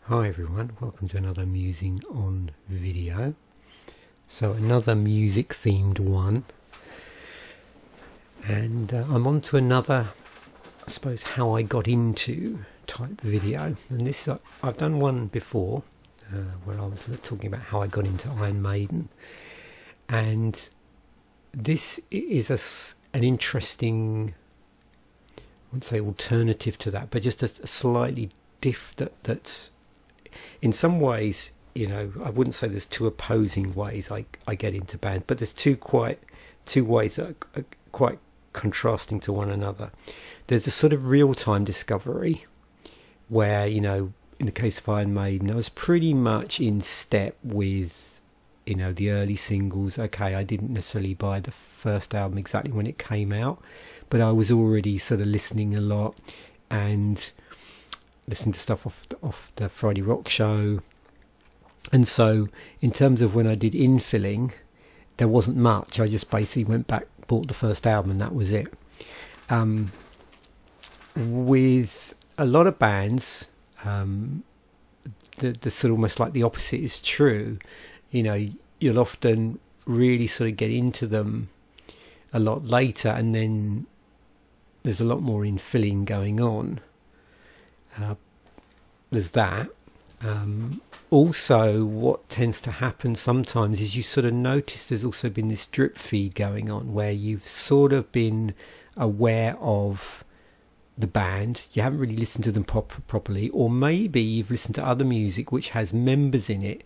Hi everyone, welcome to another Musing On video. So another music themed one, and I'm on to another, I suppose, how I got into type video. And this, I've done one before where I was talking about how I got into Iron Maiden, and this is an interesting, I wouldn't say alternative to that, but just a slightly that's in some ways, you know, I wouldn't say there's two opposing ways I get into band, but there's two ways that are quite contrasting to one another. There's a sort of real-time discovery where, you know, in the case of Iron Maiden, I was pretty much in step with, you know, the early singles. Okay, I didn't necessarily buy the first album exactly when it came out, but I was already sort of listening a lot and listening to stuff off the Friday Rock Show. And so in terms of when I did infilling, there wasn't much. I just basically went back, bought the first album, and that was it. With a lot of bands, the sort of almost like the opposite is true. You know, you'll often really sort of get into them a lot later, and then there's a lot more infilling going on. There's that. Also, what tends to happen sometimes is you sort of notice there's also been this drip feed going on where you've sort of been aware of the band, you haven't really listened to them properly, or maybe you've listened to other music which has members in it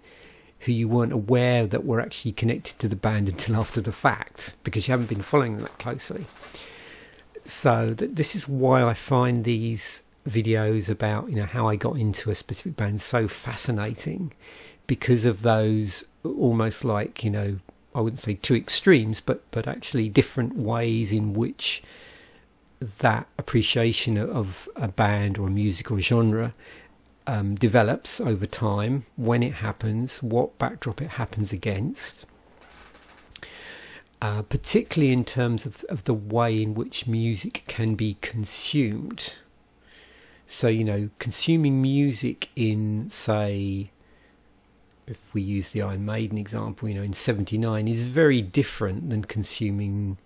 who you weren't aware that were actually connected to the band until after the fact, because you haven't been following them that closely. So this is why I find these videos about, you know, how I got into a specific band so fascinating, because of those almost like, you know, I wouldn't say two extremes, but actually different ways in which that appreciation of a band or a music or a genre develops over time, when it happens, what backdrop it happens against, particularly in terms of the way in which music can be consumed. So, you know, consuming music in, say, if we use the Iron Maiden example, you know, in '79 is very different than consuming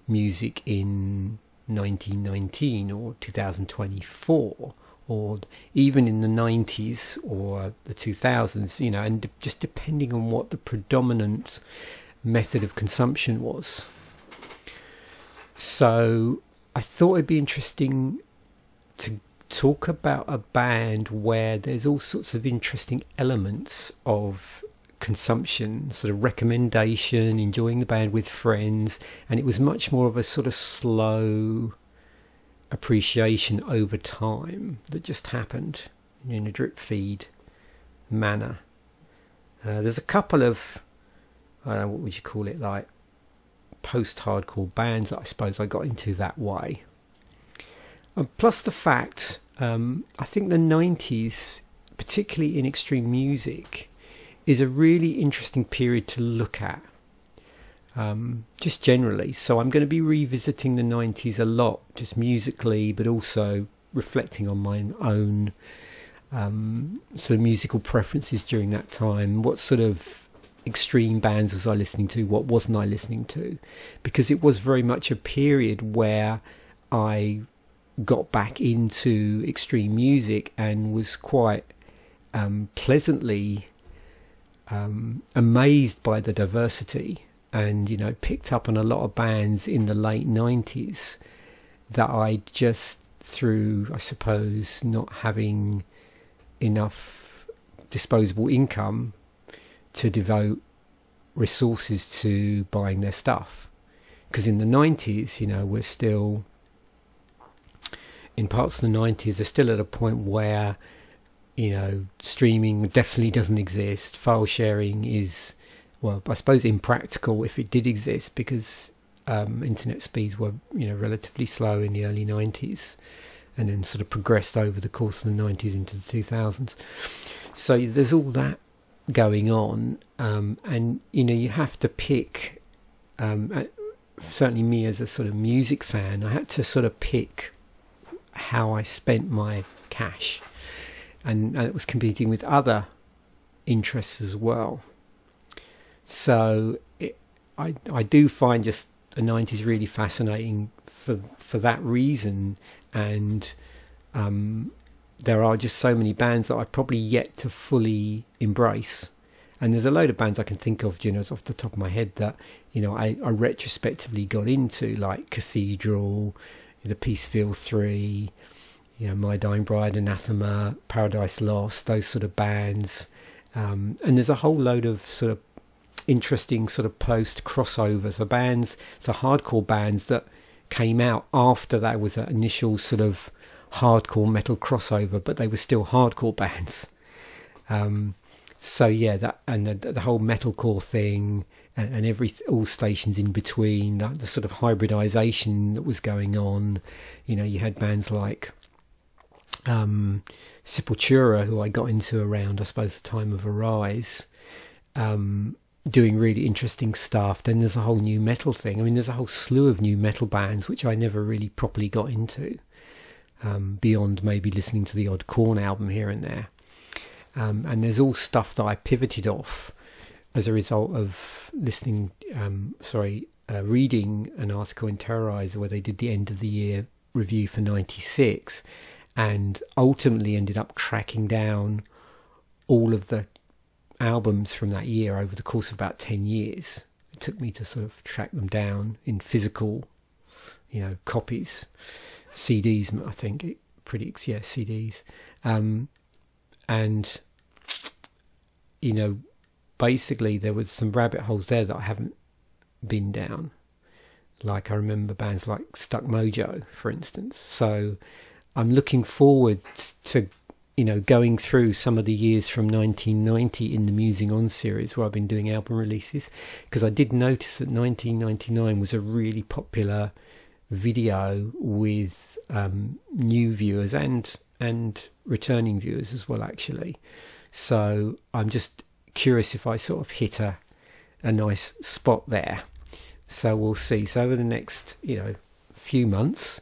music in 1919 or 2024, or even in the 90s or the 2000s, you know, and just depending on what the predominant method of consumption was. So I thought it'd be interesting to talk about a band where there's all sorts of interesting elements of consumption, sort of recommendation, enjoying the band with friends, and it was much more of a sort of slow appreciation over time that just happened in a drip feed manner. There's a couple of, I don't know, what would you call it, like post-hardcore bands that I suppose I got into that way. Plus the fact, I think the 90s, particularly in extreme music, is a really interesting period to look at, just generally. So I'm going to be revisiting the 90s a lot, just musically, but also reflecting on my own sort of musical preferences during that time. What sort of extreme bands was I listening to? What wasn't I listening to? Because it was very much a period where I got back into extreme music and was quite pleasantly amazed by the diversity, and, you know, picked up on a lot of bands in the late 90s that I just, through, I suppose, not having enough disposable income to devote resources to buying their stuff. Because in the 90s, you know, we're still, in parts of the 90s, they're still at a point where, you know, streaming definitely doesn't exist. File sharing is, well, I suppose impractical if it did exist, because internet speeds were, you know, relatively slow in the early 90s, and then sort of progressed over the course of the 90s into the 2000s. So there's all that going on, and, you know, you have to pick, certainly me as a sort of music fan, I had to sort of pick how I spent my cash. and it was competing with other interests as well. So I do find just the 90s really fascinating for that reason, and there are just so many bands that I probably yet to fully embrace. And there's a load of bands I can think of, you know, off the top of my head that, you know, I retrospectively got into, like Cathedral, the Peaceville 3, you know, My Dying Bride, Anathema, Paradise Lost, those sort of bands. And there's a whole load of sort of interesting sort of post crossovers, so bands, so hardcore bands that came out after that was an initial sort of hardcore metal crossover, but they were still hardcore bands. So yeah, that, and the whole metalcore thing, and all stations in between, the sort of hybridization that was going on. You know, you had bands like Sepultura, who I got into around, I suppose, the time of Arise, doing really interesting stuff. Then there's a whole new metal thing. I mean, there's a whole slew of new metal bands which I never really properly got into, beyond maybe listening to the odd Korn album here and there. And there's all stuff that I pivoted off as a result of reading an article in Terrorizer where they did the end of the year review for 96, and ultimately ended up tracking down all of the albums from that year over the course of about 10 years. It took me to sort of track them down in physical, you know, copies, CDs, I think, CDs. And, you know, basically there was some rabbit holes there that I haven't been down. Like I remember bands like Stuck Mojo, for instance. So I'm looking forward to, you know, going through some of the years from 1990 in the Musing On series where I've been doing album releases, because I did notice that 1999 was a really popular video with new viewers and returning viewers as well, actually. So I'm just curious if I sort of hit a nice spot there. So we'll see. So over the next, you know, few months,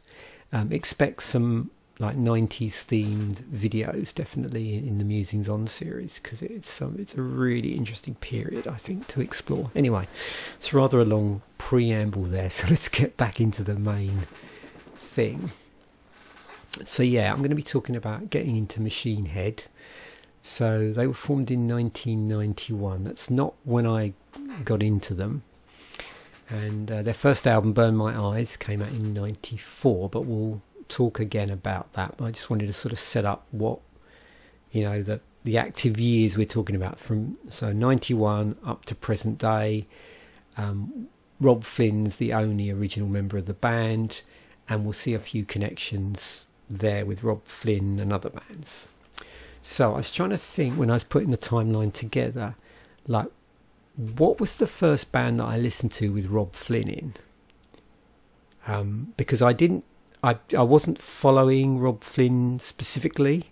expect some like 90s themed videos definitely in the Musings On series, because it's a really interesting period, I think, to explore. Anyway, it's rather a long preamble there, so let's get back into the main thing. So yeah, I'm going to be talking about getting into Machine Head. So they were formed in 1991. That's not when I got into them. And their first album, Burn My Eyes, came out in 94, but we'll talk again about that. I just wanted to sort of set up what, you know, the active years we're talking about from, so 91 up to present day. Rob Flynn's the only original member of the band, and we'll see a few connections there with Rob Flynn and other bands. So I was trying to think when I was putting the timeline together, like, what was the first band that I listened to with Rob Flynn in? Because I wasn't following Rob Flynn specifically,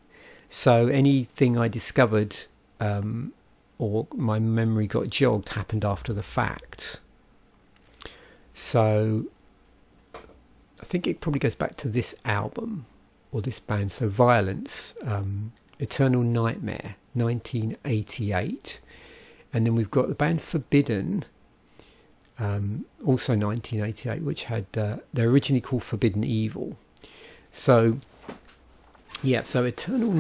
so anything I discovered or my memory got jogged happened after the fact. So I think it probably goes back to this album or this band, so Violence, Eternal Nightmare, 1988. And then we've got the band Forbidden, also 1988, which had, they're originally called Forbidden Evil. So, yeah, so Eternal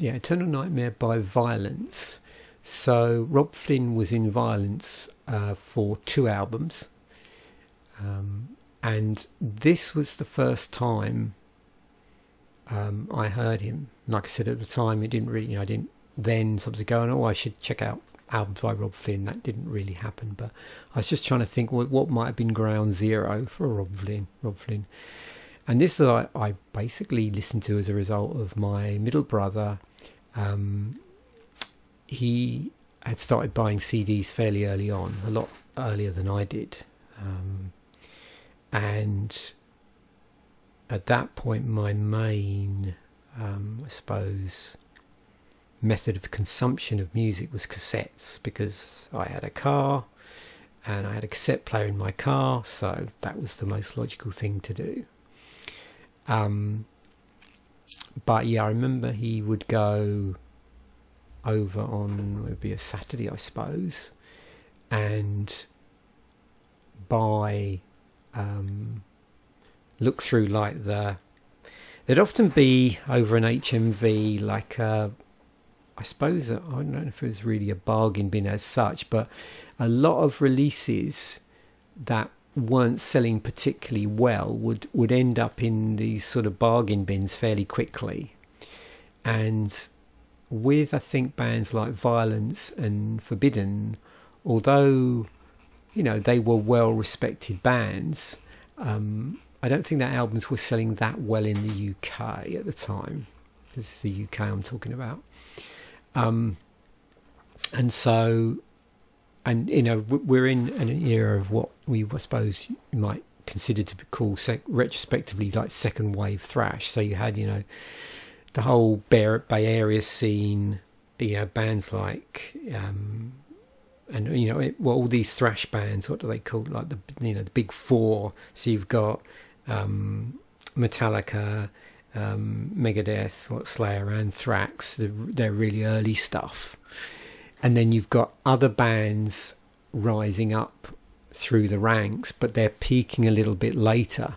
Nightmare by Violence. So Rob Flynn was in Violence for 2 albums. And this was the first time I heard him. Like I said, at the time, it didn't really, I didn't then sort of go, I should check out albums by Rob Flynn. That didn't really happen, but I was just trying to think what might have been ground zero for Rob Flynn. And this I basically listened to as a result of my middle brother. He had started buying CDs fairly early on, a lot earlier than I did. And at that point, my main, I suppose, method of consumption of music was cassettes, because I had a car and I had a cassette player in my car, so that was the most logical thing to do. But yeah, I remember he would go over on, it would be a Saturday, I suppose, and buy, look through like there'd often be over an HMV like I suppose, I don't know if it was really a bargain bin as such, but a lot of releases that weren't selling particularly well would end up in these sort of bargain bins fairly quickly. And with, I think, bands like Violence and Forbidden, although, you know, they were well respected bands, I don't think their albums were selling that well in the UK at the time. This is the UK I'm talking about. And so, and you know, we're in an era of what we, I suppose, you might consider to be called retrospectively like second wave thrash. So you had, you know, the whole Bay Area scene, you know, bands like, and you know, all these thrash bands. What do they call, like the, you know, the big four? So you've got Metallica, Megadeth, Slayer, Anthrax. They're really early stuff. And then you've got other bands rising up through the ranks, but they're peaking a little bit later.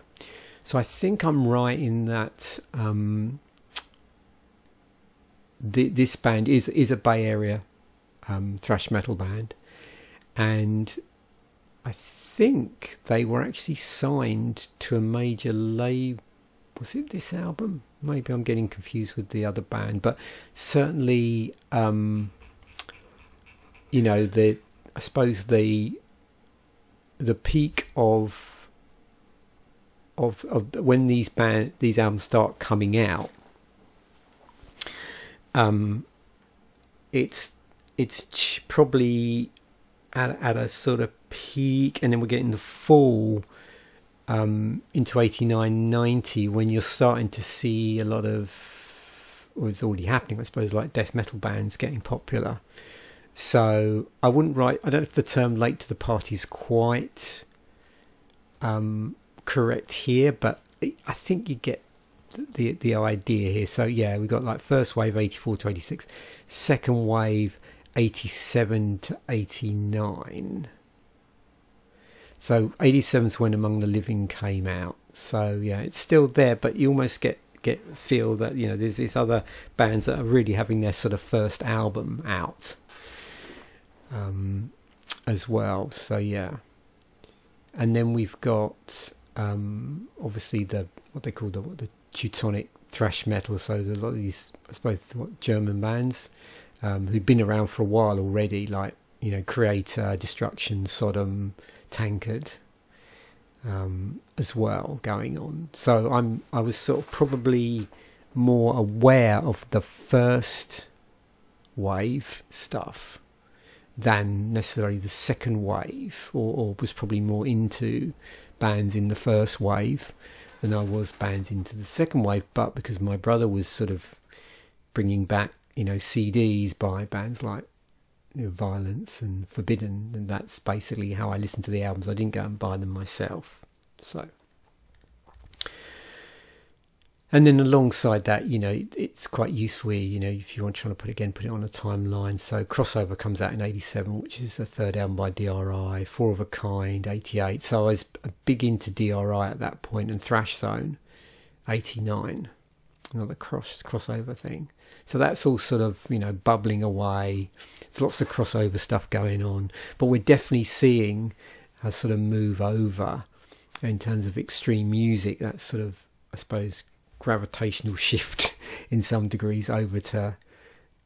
So I think I'm right in that this band is a Bay Area thrash metal band, and I think they were actually signed to a major label. Was it this album? Maybe I'm getting confused with the other band, but certainly, you know, I suppose the peak of when these albums start coming out, it's probably at a sort of peak, and then we're getting the fall into 89, 90, when you're starting to see a lot of, or it's already happening, I suppose, like death metal bands getting popular. So I don't know if the term late to the party is quite correct here, but I think you get the idea here. So yeah, we got like first wave 84 to 86, second wave 87 to 89. So 87's when Among the Living came out. So yeah, it's still there, but you almost feel that, you know, there's these other bands that are really having their sort of first album out as well. So yeah, and then we've got obviously what they call the Teutonic thrash metal. So there's a lot of these, I suppose, German bands who've been around for a while already, like, you know, Creator, Destruction, Sodom, Tankard, as well going on. So I was sort of probably more aware of the first wave stuff than necessarily the second wave, or was probably more into bands in the first wave than I was bands into the second wave. But because my brother was sort of bringing back, you know, CDs by bands like, you know, Violence and Forbidden, and that's basically how I listened to the albums. I didn't go and buy them myself. So, and then alongside that, you know, it's quite useful, you know, if you want trying to put it on a timeline. So Crossover comes out in 87, which is the third album by DRI. Four of a Kind, 88. So I was big into DRI at that point, and Thrash Zone, 89, another crossover thing. So that's all sort of, you know, bubbling away. There's lots of crossover stuff going on, but we're definitely seeing a sort of move over in terms of extreme music. That sort of, I suppose, gravitational shift in some degrees over to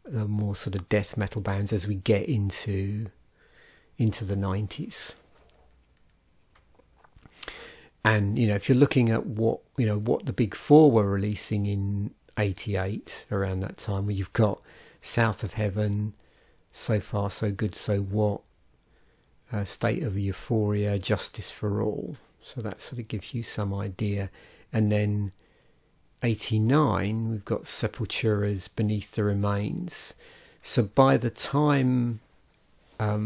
the more sort of death metal bands as we get into the 90s. And, you know, if you're looking at what the big four were releasing in 88 around that time, where you've got South of Heaven, So Far So Good So What, State of Euphoria, Justice for All. So that sort of gives you some idea. And then 89, we've got Sepultura's Beneath the Remains. So by the time, I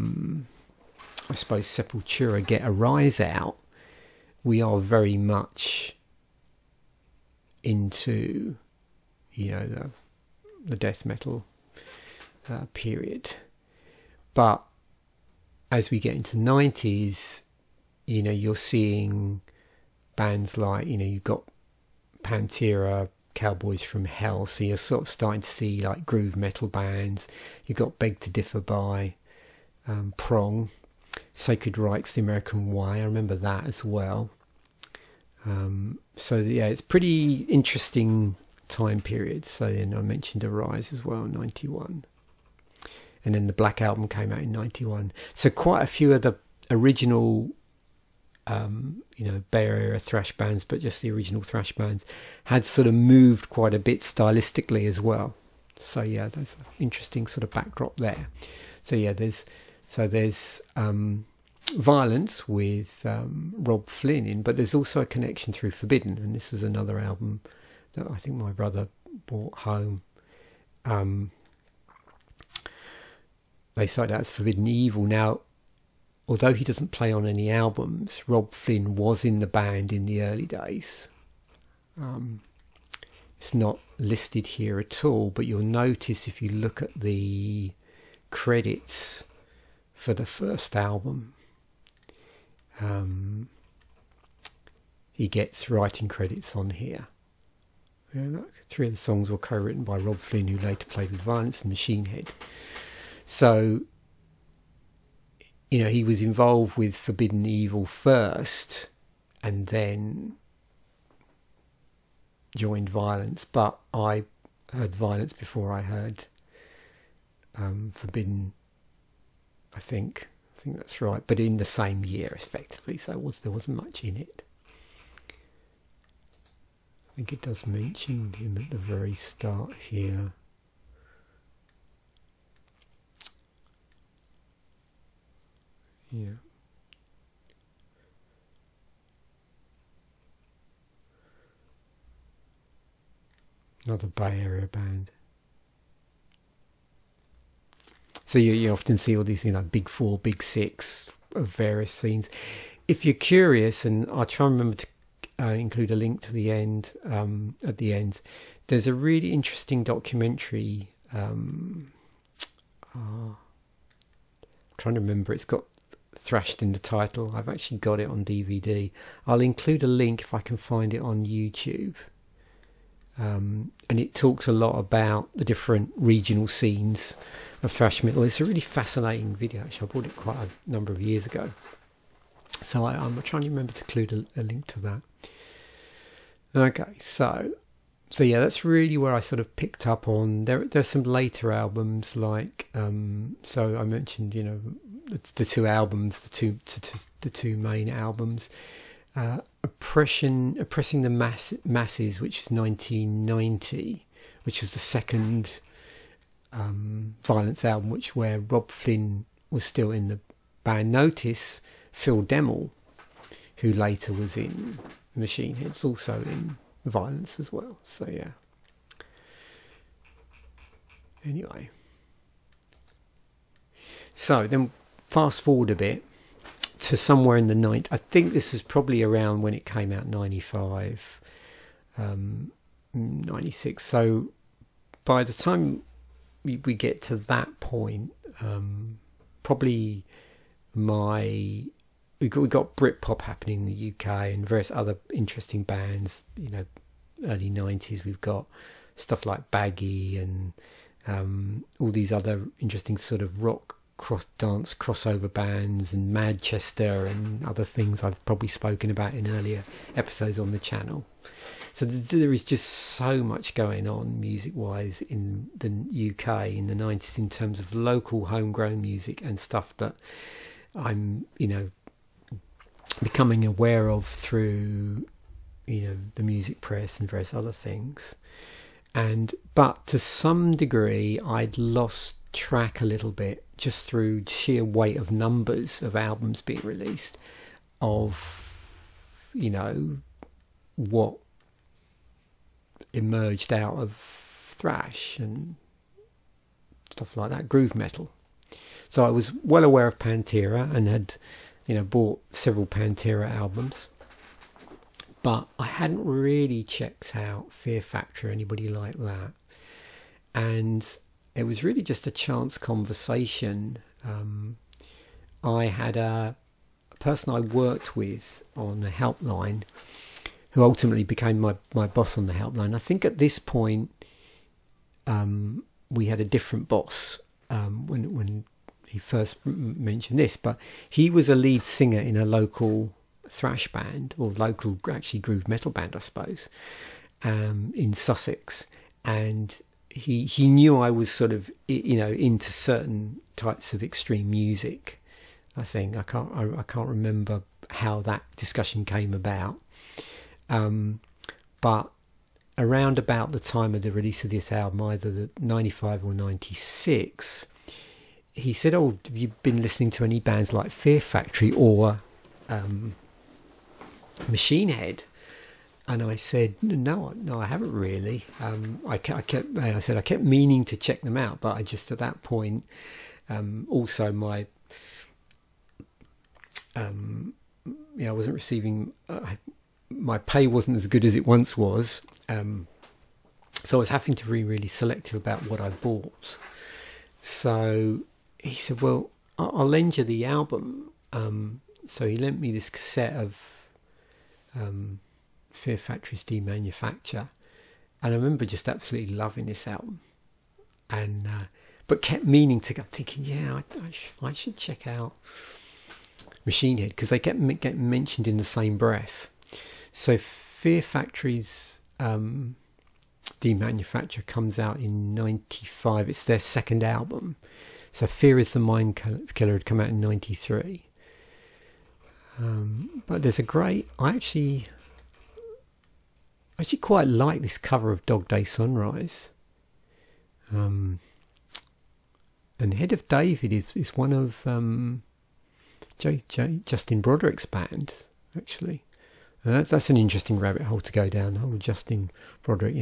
suppose, Sepultura get a Rise out, we are very much into, you know, the death metal period. But as we get into 90s, you know, you're seeing bands like, you know, you've got Pantera, Cowboys from Hell, so you're sort of starting to see like groove metal bands. You've got Beg to Differ by Prong, Sacred Reich, The American Way, I remember that as well. So yeah, it's pretty interesting time period. So then I mentioned Arise as well, 91. And then the Black Album came out in 91. So quite a few of the original, you know, Bay Area thrash bands, but just the original thrash bands, had sort of moved quite a bit stylistically as well. So yeah, there's an interesting sort of backdrop there. So yeah, there's Violence with Rob Flynn in, but there's also a connection through Forbidden, and this was another album that I think my brother brought home. They started out as Forbidden Evil. Now, although he doesn't play on any albums, Rob Flynn was in the band in the early days. It's not listed here at all, but you'll notice if you look at the credits for the first album, he gets writing credits on here. Yeah, look, 3 of the songs were co-written by Rob Flynn, who later played with Violence and Machine Head. So, you know, he was involved with Forbidden Evil first and then joined Violence, but I heard Violence before I heard Forbidden, I think that's right, but in the same year effectively, so there wasn't much in it. I think it does mention him at the very start here. Yeah. Another Bay Area band. So you often see all these things like Big 4, Big 6 of various scenes. If you're curious, and I'll try and remember to include a link to the end, at the end, there's a really interesting documentary. I'm trying to remember, it's got Thrashed in the title. I've actually got it on DVD. I'll include a link if I can find it on YouTube. And it talks a lot about the different regional scenes of thrash metal. It's a really fascinating video. Actually, I bought it quite a number of years ago. So I'm trying to remember to include a link to that. Okay, so yeah, that's really where I sort of picked up on. There's some later albums like so I mentioned, you know, the 2 albums, the two main albums. Oppressing the Masses, which is 1990, which was the second Violence album, where Rob Flynn was still in the band. Notice Phil Demmel, who later was in Machine Head's also in Violence as well. So yeah. Anyway, so then fast forward a bit to somewhere in the 90s. I think this is probably around when it came out, 95, 96. So by the time we get to that point, probably we got Britpop happening in the UK and various other interesting bands. You know, early 90s, we've got stuff like Baggy and all these other interesting sort of rock dance crossover bands, and Manchester and other things I've probably spoken about in earlier episodes on the channel. So there is just so much going on music wise in the UK in the 90s in terms of local homegrown music and stuff that I'm, you know, becoming aware of through, you know, the music press and various other things. But to some degree I'd lost track a little bit, just through sheer weight of numbers of albums being released, of, you know, what emerged out of thrash and stuff like that, groove metal. So I was well aware of Pantera and had, you know, bought several Pantera albums, but I hadn't really checked out Fear Factor or anybody like that. And it was really just a chance conversation. I had a person I worked with on the helpline who ultimately became my boss on the helpline. I think at this point we had a different boss when he first mentioned this, but he was a lead singer in a local thrash band, or local actually groove metal band, I suppose, in Sussex. And he knew I was sort of, into certain types of extreme music. I think I can't remember how that discussion came about, but around about the time of the release of this album, either the 95 or 96, he said, "Oh, have you been listening to any bands like Fear Factory or Machine Head?" And I said, no, I haven't really. I kept meaning to check them out, but I just, at that point, also my, I wasn't receiving, my pay wasn't as good as it once was. So I was having to be really selective about what I bought. So he said, "Well, I'll lend you the album." So he lent me this cassette of Fear Factory's Demanufacture, and I remember just absolutely loving this album, and but kept meaning to go, thinking, I should check out Machine Head, because they kept getting mentioned in the same breath. So Fear Factory's Demanufacture comes out in 95. It's their second album. So Fear is the Mind Killer had come out in 93. But there's a great, I actually quite like this cover of Dog Day Sunrise. And Head of David is one of Justin Broderick's band, actually. That's an interesting rabbit hole to go down. The whole Justin Broderick,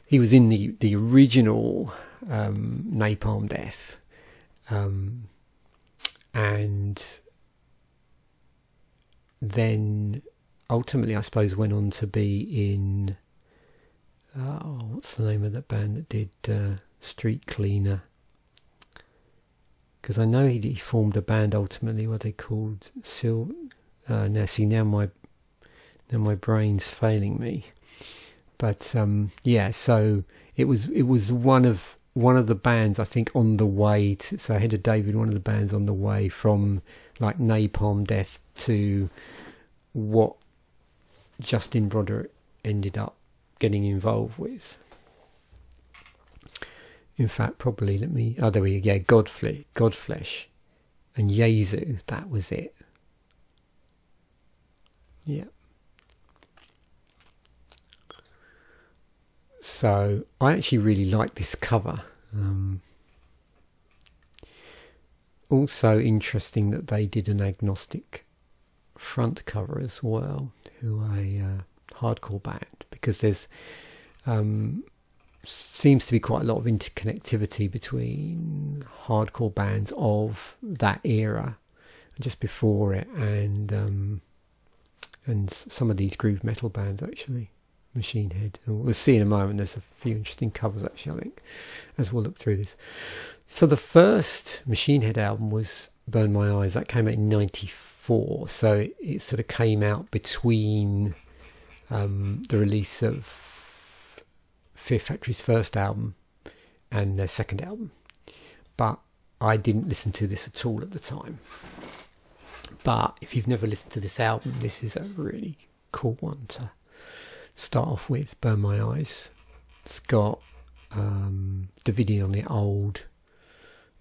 he was in the original Napalm Death, and then ultimately, I suppose, went on to be in what's the name of that band that did Street Cleaner? Because I know he formed a band ultimately, what they called now my brain's failing me, but so it was one of the bands, I think, on the way to, so Head of David, one of the bands on the way from like Napalm Death to what Justin Broderick ended up getting involved with. In fact, probably there we go, Godflesh and Yezu, that was it. Yeah. So I actually really like this cover. Also interesting that they did an agnostic front cover as well, who are a hardcore band, because there's seems to be quite a lot of interconnectivity between hardcore bands of that era, just before it, and some of these groove metal bands, actually. Machine Head, and we'll see in a moment. There's a few interesting covers, actually, I think, as we'll look through this. So the first Machine Head album was Burn My Eyes. That came out in 94, so it sort of came out between the release of Fear Factory's first album and their second album, but I didn't listen to this at all at the time. But if you've never listened to this album, this is a really cool one to start off with. Burn My Eyes. It's got Davidian on it, old.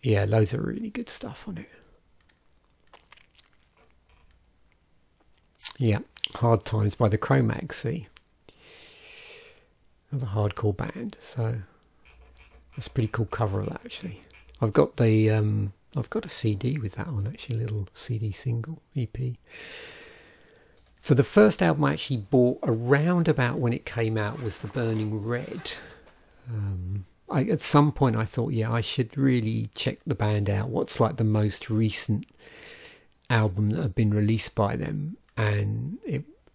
Yeah, loads of really good stuff on it. Yeah, Hard Times by the Cro-Mags, see. Another hardcore band. So that's a pretty cool cover of that, actually. I've got a CD with that on, actually, a little CD single, EP. So the first album I actually bought around about when it came out was The Burning Red. At some point I thought, I should really check the band out. What's like the most recent album that had been released by them? And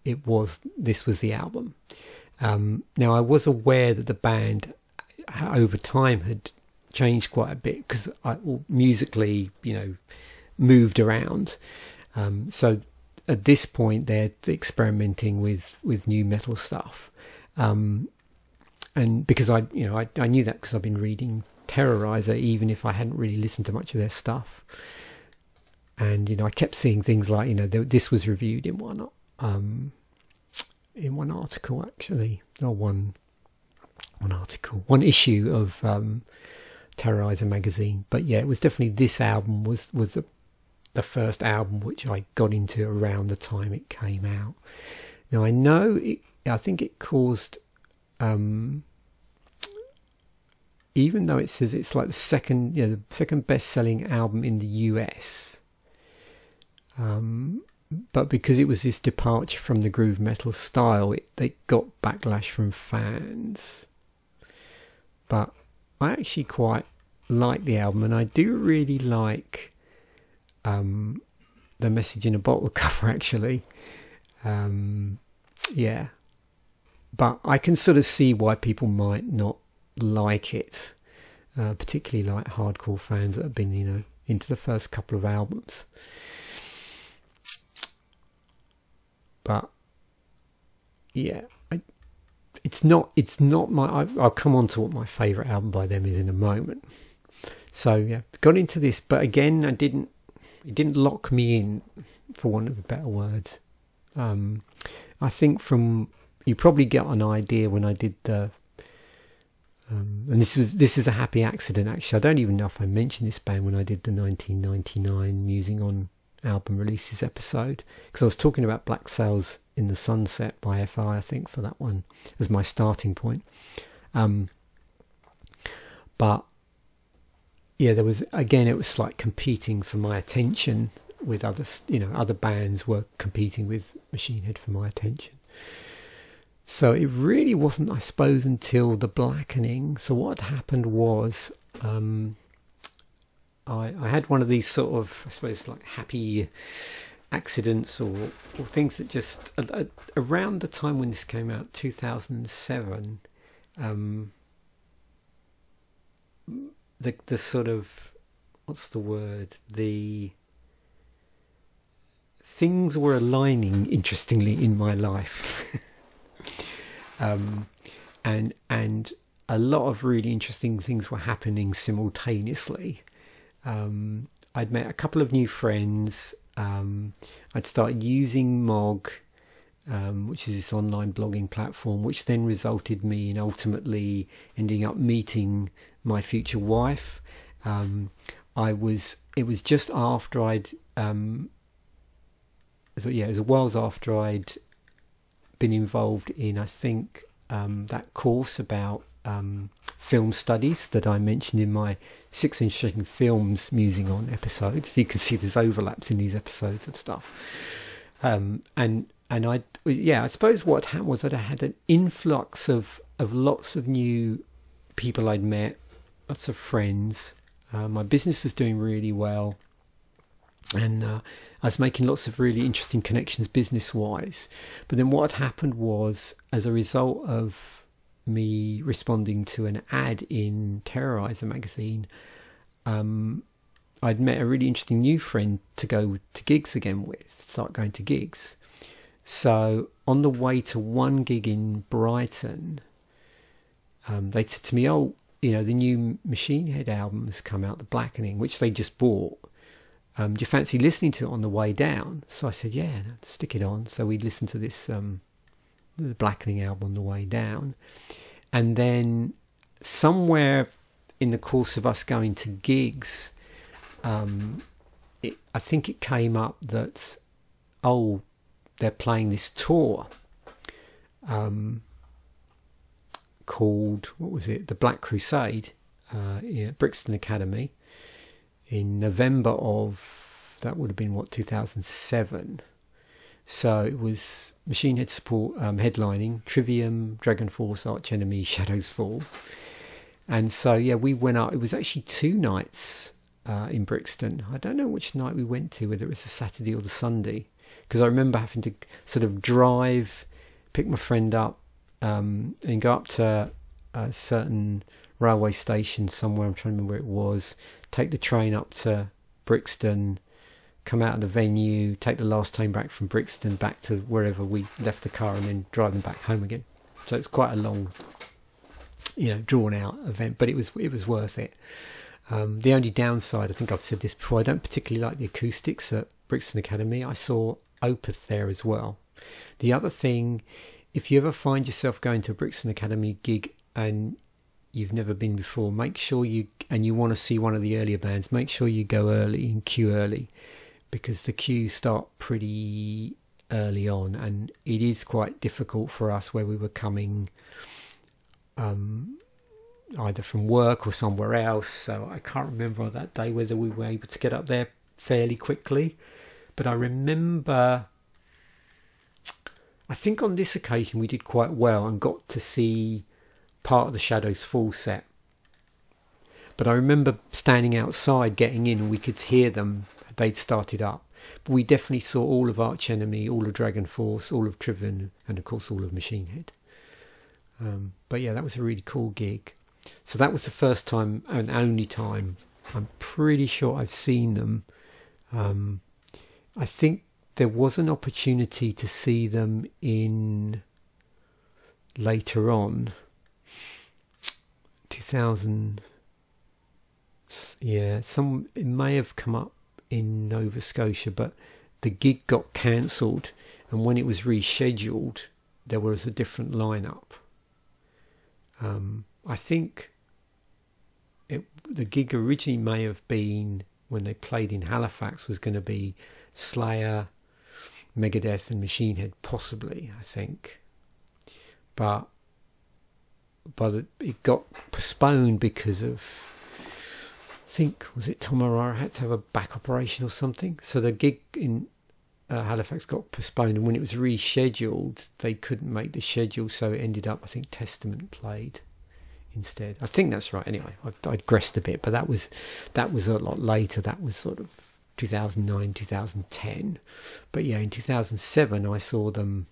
this was the album. Now I was aware that the band over time had changed quite a bit, because I musically, moved around. So at this point they're experimenting with new metal stuff. And because I knew that because I've been reading Terrorizer, even if I hadn't really listened to much of their stuff. And I kept seeing things like this was reviewed in one article, actually, or one issue of Terrorizer magazine. But yeah, it was definitely, this album was the first album which I got into around the time it came out. Now I think it caused, even though it says it's like the second best-selling album in the US, but because it was this departure from the groove metal style, they got backlash from fans. But I actually quite like the album, and I do really like the Message in a Bottle cover, actually. Yeah, but I can sort of see why people might not like it, particularly like hardcore fans that have been into the first couple of albums. But yeah, it's not my. I'll come on to what my favourite album by them is in a moment. So yeah, got into this, but again, it didn't lock me in, for want of a better word. I think you probably get an idea when I did the. And this is a happy accident, actually. I don't even know if I mentioned this band when I did the 1999 Musing On album releases episode, because I was talking about Black Sails in the Sunset by FI, I think, for that one as my starting point. But yeah, it was like competing for my attention with other bands were competing with Machine Head for my attention. So it really wasn't, I suppose, until The Blackening. So what had happened was, I had one of these sort of, I suppose, like happy accidents or things that just, around the time when this came out, 2007, the sort of, what's the word, the things were aligning interestingly in my life. And a lot of really interesting things were happening simultaneously. I'd met a couple of new friends. I'd started using Mog, which is this online blogging platform, which then resulted me in ultimately ending up meeting my future wife. It was just after it was a while after I'd been involved in, I think, that course about film studies that I mentioned in my 6 Interesting Films Musing On episode. So you can see there's overlaps in these episodes of stuff. And I suppose what happened was that I had an influx of lots of new people I'd met, lots of friends. My business was doing really well, and I was making lots of really interesting connections business-wise. But then what had happened was, as a result of me responding to an ad in Terrorizer magazine, I'd met a really interesting new friend to go to gigs again with, start going to gigs. So on the way to one gig in Brighton, they said to me, the new Machine Head album has come out, The Blackening, which they just bought. Do you fancy listening to it on the way down? So I said, yeah, stick it on. So we listened to this, the Blackening album on the way down. And then somewhere in the course of us going to gigs, I think it came up that, they're playing this tour called, what was it, The Black Crusade, at Brixton Academy in November of, that would have been 2007. So it was Machine Head support, headlining, Trivium, Dragon Force, Arch Enemy, Shadows Fall. And so yeah, we went up. It was actually 2 nights in Brixton. I don't know which night we went to, whether it was the Saturday or the Sunday. because I remember having to sort of drive, pick my friend up, and go up to a certain railway station somewhere, I'm trying to remember where it was, take the train up to Brixton, come out of the venue, take the last train back from Brixton back to wherever we left the car, and then drive them back home again. So it's quite a long, drawn out event, but it was worth it. The only downside, I think I've said this before, I don't particularly like the acoustics at Brixton Academy. I saw Opeth there as well. The other thing, if you ever find yourself going to a Brixton Academy gig and you've never been before, make sure you want to see one of the earlier bands, make sure you go early and queue early, because the queues start pretty early on, and it is quite difficult for us where we were coming either from work or somewhere else. So I can't remember that day whether we were able to get up there fairly quickly, but I remember, I think on this occasion we did quite well and got to see part of the Shadows full set. But I remember standing outside getting in, and we could hear them, they'd started up. But we definitely saw all of Arch Enemy, all of Dragon Force, all of Trivium, and of course all of Machine Head. But yeah, that was a really cool gig. So that was the first time and only time I'm pretty sure I've seen them. I think there was an opportunity to see them in later on, 2000. Yeah, it may have come up in Nova Scotia, but the gig got cancelled, and when it was rescheduled, there was a different lineup. I think the gig originally may have been, when they played in Halifax, was going to be Slayer, Megadeth, and Machine Head, possibly, I think. But it got postponed because of, I think, was it Tom Arara had to have a back operation or something? So the gig in Halifax got postponed, and when it was rescheduled, they couldn't make the schedule, so it ended up, I think, Testament played instead. I think that's right. Anyway, I digressed a bit, but that was a lot later. That was sort of 2009, 2010. But yeah, in 2007, I saw them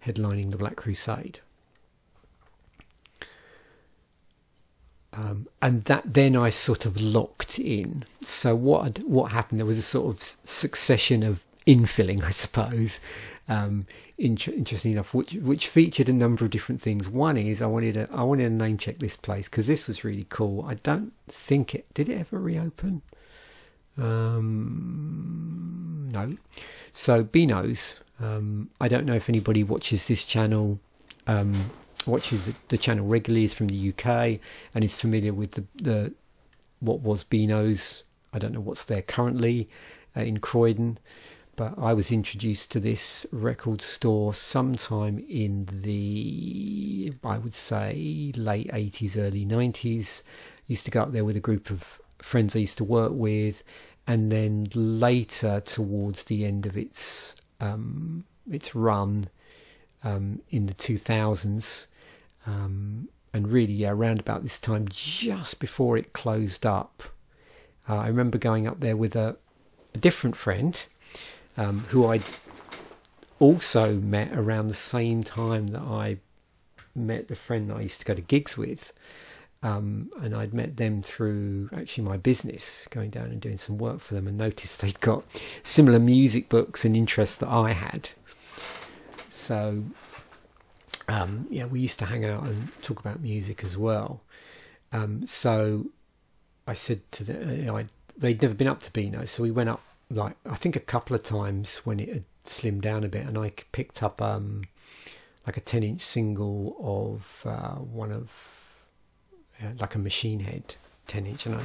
headlining the Black Crusade. And then I sort of locked in. So what happened? There was a sort of succession of infilling, I suppose. Interesting enough, which featured a number of different things. One is I wanted to name check this place because this was really cool. I don't think did it ever reopen? No. So Beano's. I don't know if anybody watches this channel. Watches the channel regularly, is from the UK and is familiar with the what was Beano's. I don't know what's there currently in Croydon, but I was introduced to this record store sometime in the, I would say, late 80s, early 90s. Used to go up there with a group of friends I used to work with, and then later towards the end of its run in the 2000s. And really, yeah, around about this time, just before it closed up, I remember going up there with a different friend who I'd also met around the same time that I met the friend that I used to go to gigs with. And I'd met them through actually my business, going down and doing some work for them, and noticed they'd got similar music books and interests that I had. So yeah, we used to hang out and talk about music as well. So I said to them, they'd never been up to Beano, so we went up, like, I think a couple of times when it had slimmed down a bit, and I picked up like a 10-inch single of one of like a Machine Head 10-inch, and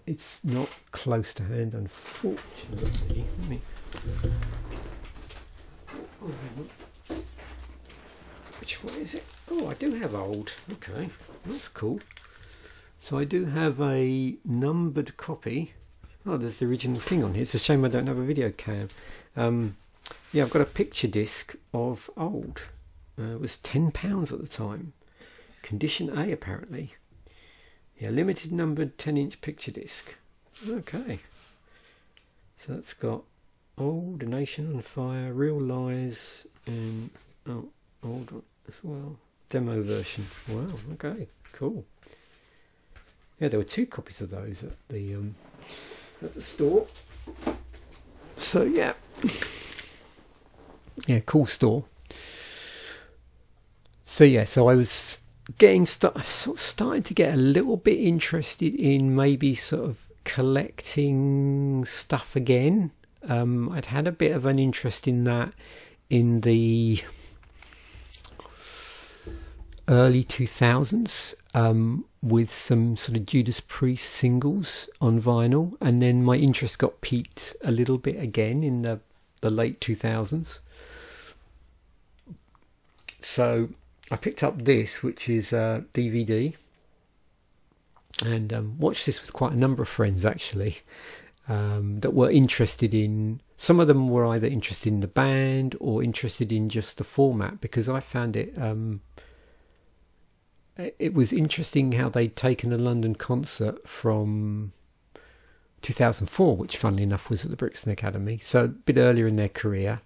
it's not close to hand, unfortunately. Let me. Oh, hang on. Which one is it? Oh, I do have old. Okay, that's cool. So I do have a numbered copy. Oh, there's the original thing on here. It's a shame I don't have a video cam. Yeah, I've got a picture disc of old. It was £10 at the time. Condition A, apparently. Yeah, limited numbered 10-inch picture disc. Okay. So that's got Old, A Nation on Fire, Real Lies, and old one as well. Demo version. Wow. Okay. Cool. Yeah, there were 2 copies of those at the store. So yeah, cool store. So yeah, so I was getting starting to get a little bit interested in maybe sort of collecting stuff again. I'd had a bit of an interest in that in the early 2000s with some sort of Judas Priest singles on vinyl, and then my interest got piqued a little bit again in the late 2000s. So I picked up this, which is a DVD, and watched this with quite a number of friends actually, that were interested in, some of them were either interested in the band or interested in just the format, because I found it was interesting how they'd taken a London concert from 2004, which funnily enough was at the Brixton Academy, so a bit earlier in their career.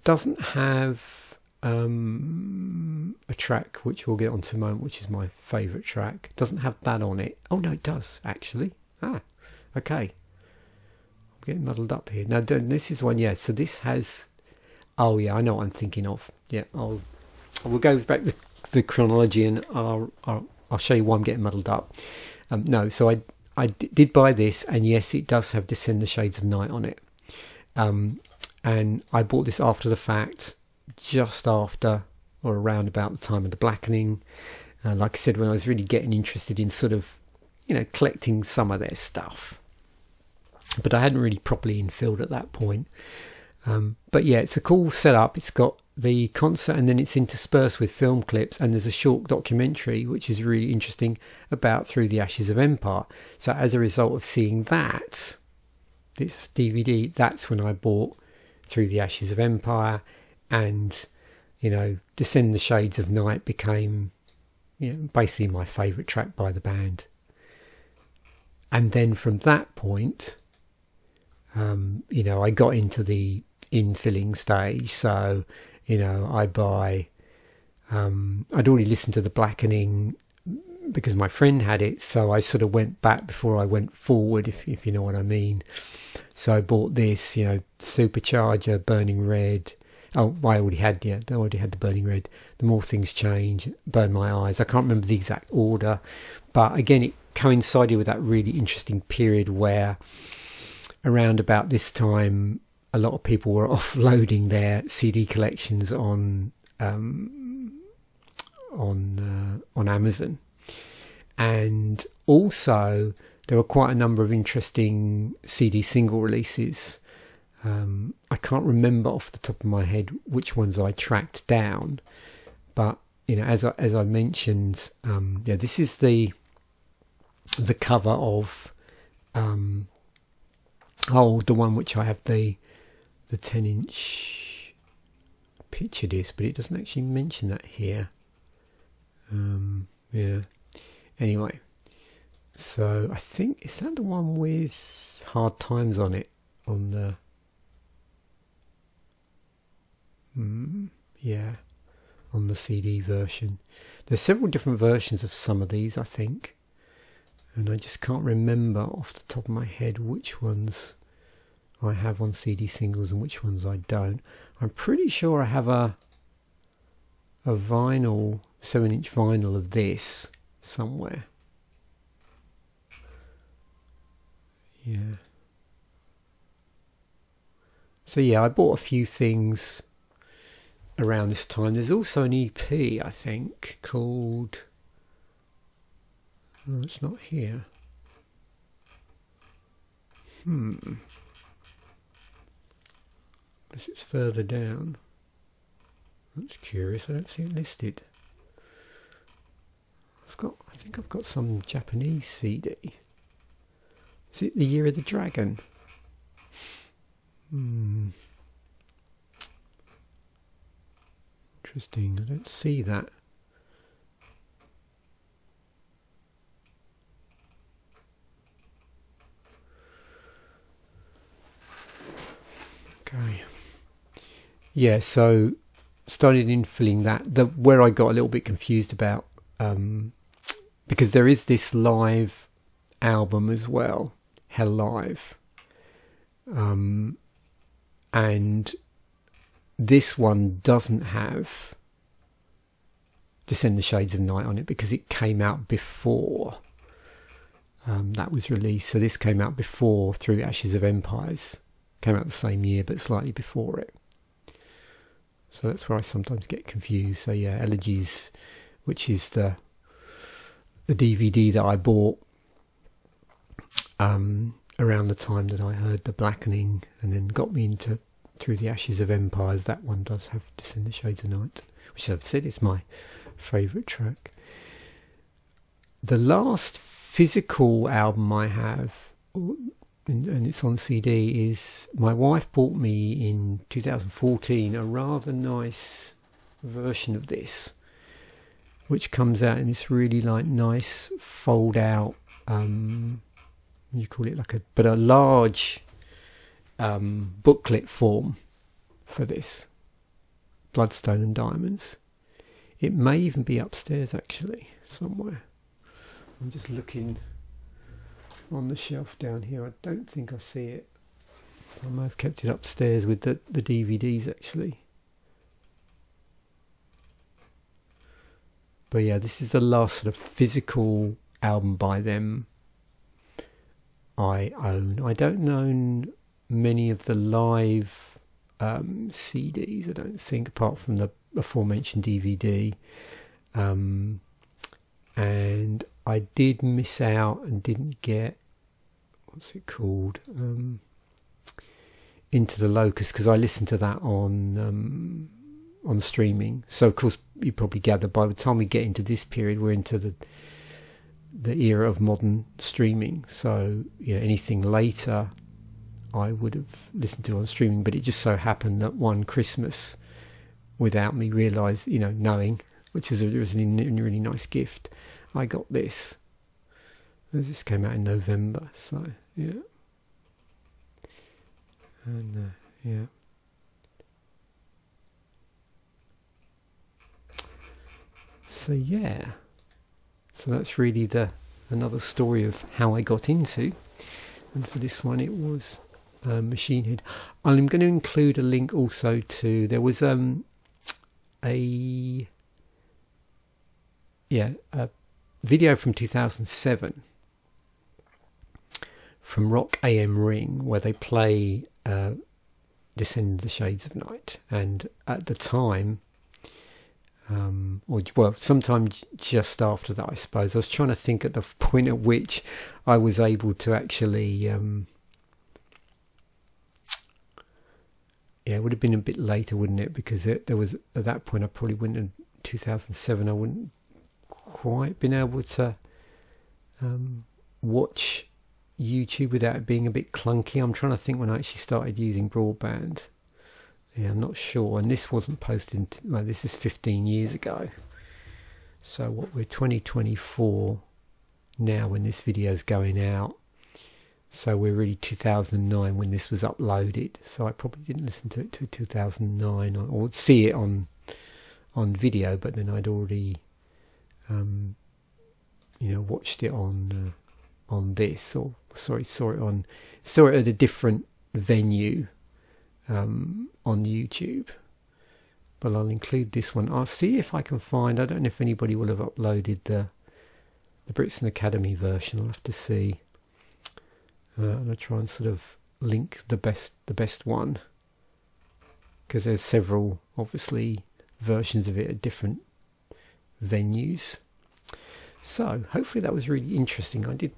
Doesn't have a track which we'll get onto in a moment, which is my favourite track. Doesn't have that on it. Oh no, it does actually. Okay. I'm getting muddled up here. Now this is one, yeah. So this has. Oh yeah, I know what I'm thinking of. Yeah, we'll go back the chronology, and I'll show you why I'm getting muddled up. No, so I did buy this, and yes, it does have Descend the Shades of Night on it. And I bought this after the fact, just after or around about the time of the Blackening. Like I said, when I was really getting interested in sort of, collecting some of their stuff. But I hadn't really properly infilled at that point. But yeah, it's a cool setup. It's got the concert, and then it's interspersed with film clips, and there's a short documentary which is really interesting about Through the Ashes of Empire. So as a result of seeing that, this DVD, that's when I bought Through the Ashes of Empire, and Descend the Shades of Night became basically my favourite track by the band. And then from that point, I got into the infilling stage. So I buy, I'd already listened to the Blackening because my friend had it, so I sort of went back before I went forward, if you know what I mean. So I bought this, Supercharger, Burning Red. Oh, I already had the Burning Red. The More Things Change, Burn My Eyes. I can't remember the exact order, but again, it coincided with that really interesting period where around about this time, a lot of people were offloading their CD collections on Amazon, and also there were quite a number of interesting CD single releases. I can't remember off the top of my head which ones I tracked down, but as I mentioned, this is the cover of the one which I have the 10-inch picture disc, but it doesn't actually mention that here. Anyway, so I think, is that the one with Hard Times on it, on the on the CD version. There's several different versions of some of these, I think, and I just can't remember off the top of my head which ones I have on CD singles and which ones I don't. I'm pretty sure I have a vinyl, 7-inch vinyl of this somewhere. Yeah. So yeah, I bought a few things around this time. There's also an EP, I think, called... Oh, it's not here. Unless it's further down. That's curious, I don't see it listed. I think I've got some Japanese CD. Is it The Year of the Dragon? Interesting, I don't see that. Yeah, so started infilling that. Where I got a little bit confused about, because there is this live album as well, Hell Live, and this one doesn't have Descend the Shades of Night on it because it came out before that was released. So this came out before Through Ashes of Empires. Came out the same year but slightly before it. So that's where I sometimes get confused. So yeah, Elegies, which is the DVD that I bought around the time that I heard The Blackening and then got me into Through the Ashes of Empires. That one does have Descend the Shades of Night, which I've said is my favourite track. The last physical album I have, and it's on CD, is my wife bought me in 2014 a rather nice version of this, which comes out in this really like nice fold out, you call it like a large booklet form for this, Bloodstone and Diamonds. It may even be upstairs actually somewhere. I'm just looking on the shelf down here. I don't think I see it. I may have kept it upstairs with the DVDs actually. But yeah, this is the last sort of physical album by them I own. I don't own many of the live CDs, I don't think, apart from the aforementioned DVD. And I did miss out and didn't get, what's it called, Into the Locust, because I listened to that on streaming. So of course you probably gather by the time we get into this period we're into the era of modern streaming. So you know, anything later I would have listened to on streaming, but it just so happened that one Christmas, without me knowing, which was a really nice gift, I got this. This came out in November, so yeah. And yeah. So yeah. So that's really another story of how I got into. And for this one it was Machine Head. I'm going to include a link also to, there was a video from 2007 from Rock AM Ring where they play Descend the Shades of Night, and at the time, sometime just after that I suppose, I was trying to think at the point at which I was able to actually it would have been a bit later, wouldn't it, because there was, at that point I probably wouldn't have, 2007 I wouldn't quite been able to watch YouTube without it being a bit clunky. I'm trying to think when I actually started using broadband. Yeah, I'm not sure. And this wasn't posted this is 15 years ago. So we're 2024 now when this video is going out. So we're really 2009 when this was uploaded. So I probably didn't listen to it till 2009 or see it on video, but then I'd already watched it on this, or saw it at a different venue on YouTube. But I'll include this one. I'll see if I can find, I don't know if anybody will have uploaded the Brixton Academy version. I'll have to see. And I'll try and sort of link the best one, because there's several obviously versions of it at different venues. So hopefully that was really interesting. I did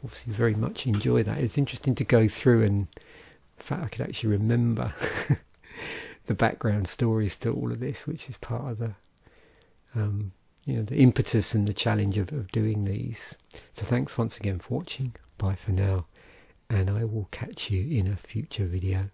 obviously very much enjoy that. It's interesting to go through, and in fact I could actually remember the background stories to all of this, which is part of the the impetus and the challenge of doing these. So thanks once again for watching. Bye for now, and I will catch you in a future video.